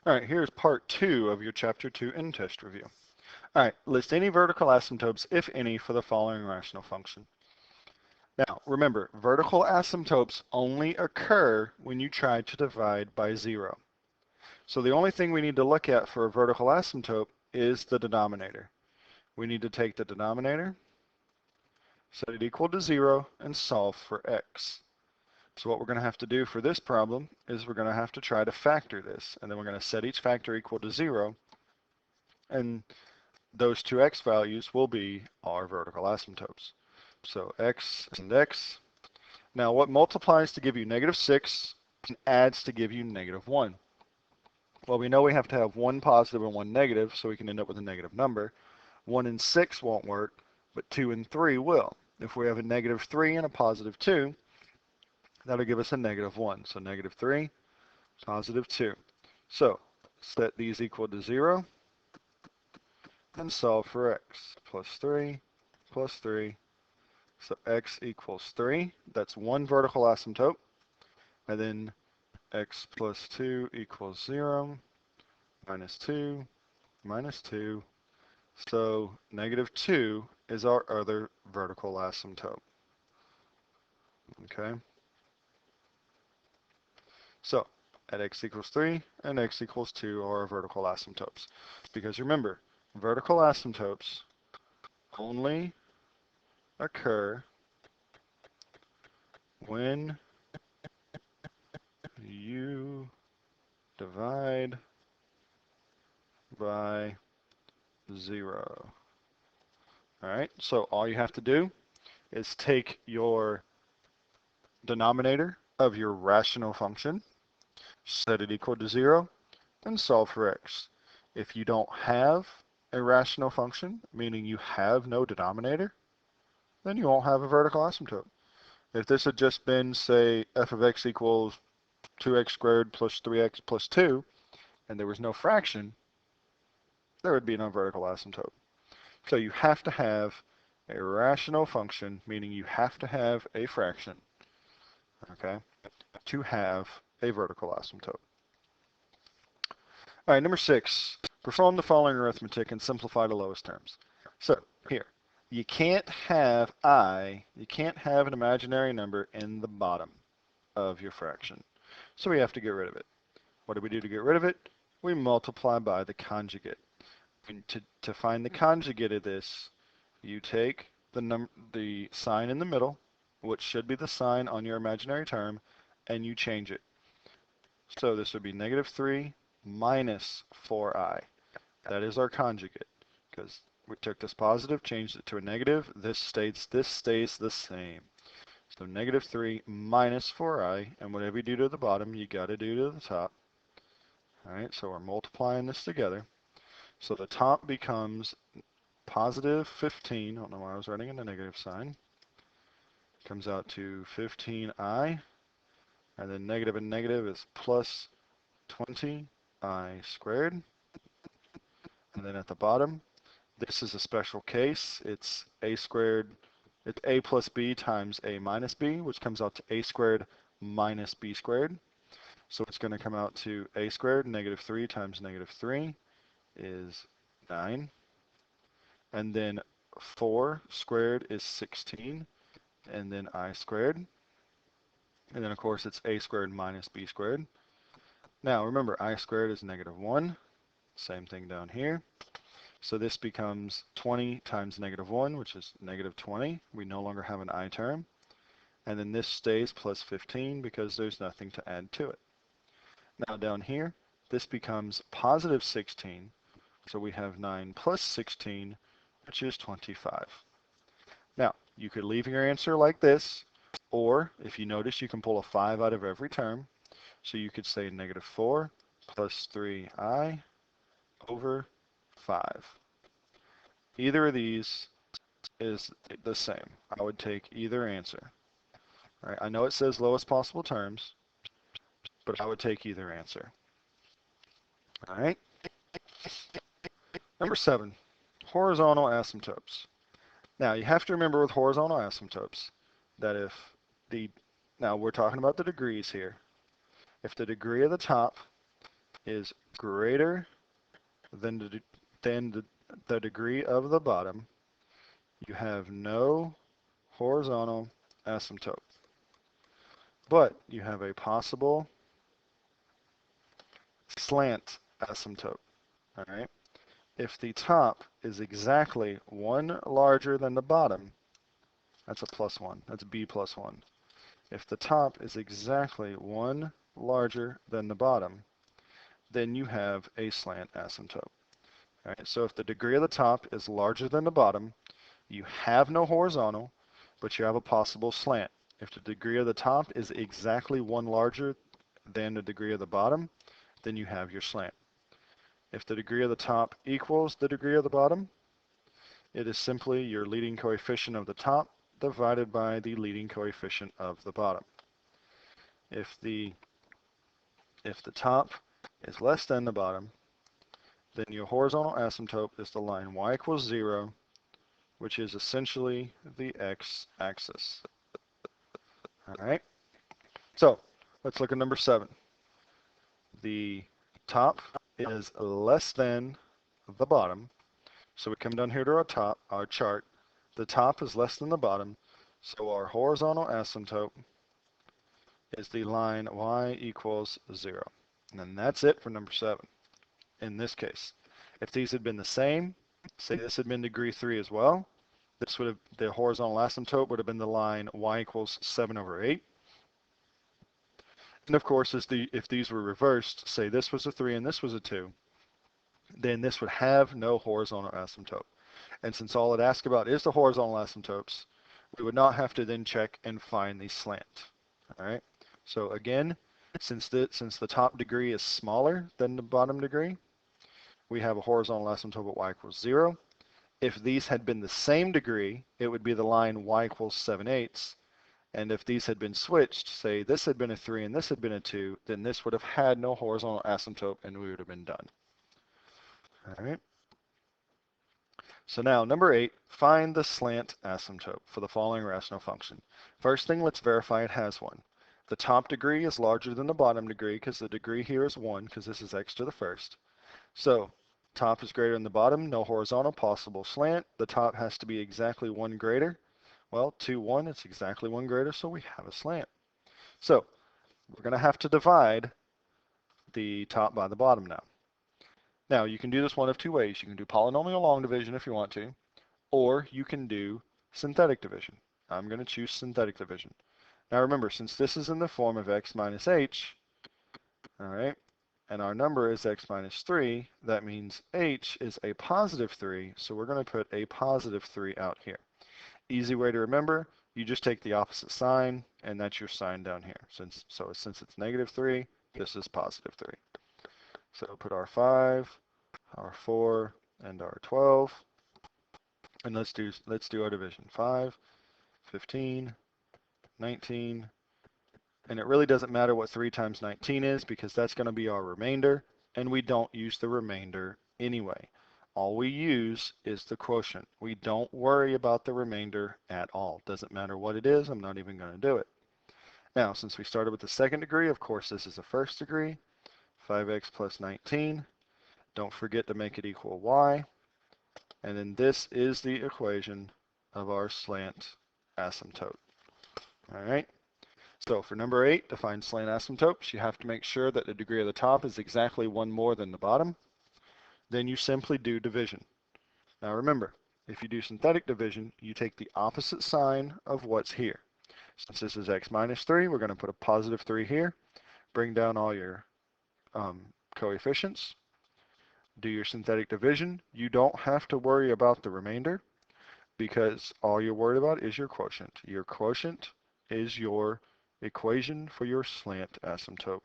All right, here's part 2 of your Chapter 2 in-test review. All right, list any vertical asymptotes, if any, for the following rational function. Now, remember, vertical asymptotes only occur when you try to divide by 0. So the only thing we need to look at for a vertical asymptote is the denominator. We need to take the denominator, set it equal to 0, and solve for x. So what we're going to have to do for this problem is we're going to have to try to factor this, and then we're going to set each factor equal to 0, and those two x values will be our vertical asymptotes. So x and x. Now what multiplies to give you -6 and adds to give you -1? Well, we know we have to have one positive and one negative, so we can end up with a negative number. 1 and 6 won't work, but 2 and 3 will. If we have a -3 and a +2, that'll give us a -1. So -3, +2. So set these equal to 0 and solve for x. +3, +3. So x equals 3. That's one vertical asymptote. And then x plus 2 equals 0, -2, -2. So -2 is our other vertical asymptote. Okay? So at x equals 3 and x equals 2 are our vertical asymptotes. Because remember, vertical asymptotes only occur when you divide by 0. All right, so all you have to do is take your denominator of your rational function, set it equal to 0, and solve for x. If you don't have a rational function, meaning you have no denominator, then you won't have a vertical asymptote. If this had just been, say, f of x equals 2x squared plus 3x plus 2, and there was no fraction, there would be no vertical asymptote. So you have to have a rational function, meaning you have to have a fraction, okay, to have a vertical asymptote. All right, number 6, perform the following arithmetic and simplify the lowest terms. So here, you can't have you can't have an imaginary number in the bottom of your fraction. So we have to get rid of it. What do we do to get rid of it? We multiply by the conjugate. And to find the conjugate of this, you take the sign in the middle, which should be the sign on your imaginary term, and you change it. So this would be -3 minus 4i. That is our conjugate, because we took this positive, changed it to a negative. This stays the same. So -3 minus 4i, and whatever you do to the bottom, you got to do to the top. All right, so we're multiplying this together. So the top becomes positive 15. I don't know why I was writing in the negative sign. Comes out to 15i, and then negative and negative is plus 20i squared. And then at the bottom, this is a special case. It's a squared. It's a plus b times a minus b, which comes out to a squared minus b squared. So it's going to come out to a squared, -3 times -3 is 9. And then 4 squared is 16. And then I squared. And then, of course, it's a squared minus b squared. Now, remember, I squared is -1. Same thing down here. So this becomes 20 times -1, which is -20. We no longer have an I term. And then this stays plus 15 because there's nothing to add to it. Now down here, this becomes positive 16. So we have 9 plus 16, which is 25. Now, you could leave your answer like this, or if you notice, you can pull a 5 out of every term. So you could say -4 plus 3i over 5. Either of these is the same. I would take either answer. All right, I know it says lowest possible terms, but I would take either answer. All right. Number 7, horizontal asymptotes. Now you have to remember with horizontal asymptotes that now we're talking about the degrees here. If the degree of the top is greater than the degree of the bottom, you have no horizontal asymptote. But you have a possible slant asymptote. All right. If the top is exactly 1 larger than the bottom, that's a plus 1. That's b plus 1. If the top is exactly 1 larger than the bottom, then you have a slant asymptote. All right. So if the degree of the top is larger than the bottom, you have no horizontal, but you have a possible slant. If the degree of the top is exactly 1 larger than the degree of the bottom, then you have your slant. If the degree of the top equals the degree of the bottom, it is simply your leading coefficient of the top divided by the leading coefficient of the bottom. If the top is less than the bottom, then your horizontal asymptote is the line y equals 0, which is essentially the x-axis. All right. So let's look at number 7. The top is less than the bottom. So we come down here to our chart. The top is less than the bottom. So our horizontal asymptote is the line y equals 0. And then that's it for number 7 in this case. If these had been the same, say this had been degree 3 as well, this would have, the horizontal asymptote would have been the line y equals 7 over 8. And of course, if these were reversed, say this was a 3 and this was a 2, then this would have no horizontal asymptote. And since all it asks about is the horizontal asymptotes, we would not have to then check and find the slant. All right. So again, since the top degree is smaller than the bottom degree, we have a horizontal asymptote at y equals 0. If these had been the same degree, it would be the line y equals 7/8. And if these had been switched, say this had been a 3 and this had been a 2, then this would have had no horizontal asymptote and we would have been done. All right. So now, number 8, find the slant asymptote for the following rational function. First thing, let's verify it has one. The top degree is larger than the bottom degree because the degree here is 1 because this is x to the first. So top is greater than the bottom, no horizontal, possible slant. The top has to be exactly 1 greater. Well, 2, 1, it's exactly 1 greater, so we have a slant. So we're going to have to divide the top by the bottom now. Now, you can do this one of two ways. You can do polynomial long division if you want to, or you can do synthetic division. I'm going to choose synthetic division. Now remember, since this is in the form of x minus h, all right, and our number is x minus 3, that means h is a positive 3, so we're going to put a positive 3 out here. Easy way to remember, you just take the opposite sign, and that's your sign down here. Since it's negative 3, this is positive 3. So put our 5, our 4, and our 12. And let's do our division. 5, 15, 19. And it really doesn't matter what 3 times 19 is because that's going to be our remainder, and we don't use the remainder anyway. All we use is the quotient. We don't worry about the remainder at all. Doesn't matter what it is, I'm not even going to do it. Now, since we started with the second degree, of course this is the first degree. 5x plus 19. Don't forget to make it equal y. And then this is the equation of our slant asymptote. All right. So for number 8, to find slant asymptotes, you have to make sure that the degree of the top is exactly 1 more than the bottom. Then you simply do division. Now remember, if you do synthetic division, you take the opposite sign of what's here. Since this is x minus 3, we're going to put a positive 3 here. Bring down all your coefficients. Do your synthetic division. You don't have to worry about the remainder because all you're worried about is your quotient. Your quotient is your equation for your slant asymptote.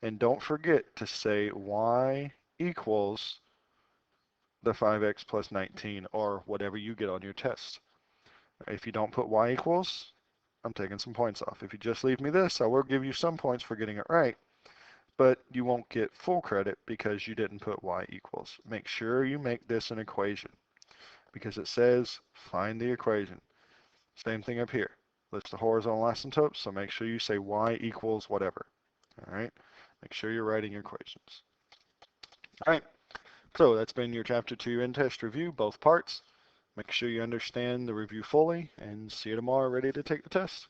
And don't forget to say y equals the 5x plus 19 or whatever you get on your test. If you don't put y equals, I'm taking some points off. If you just leave me this, I will give you some points for getting it right, but you won't get full credit because you didn't put y equals. Make sure you make this an equation because it says find the equation. Same thing up here. List the horizontal asymptotes, so make sure you say y equals whatever. All right. Make sure you're writing your equations. All right, so that's been your Chapter 2 in-test review, both parts. Make sure you understand the review fully, and see you tomorrow ready to take the test.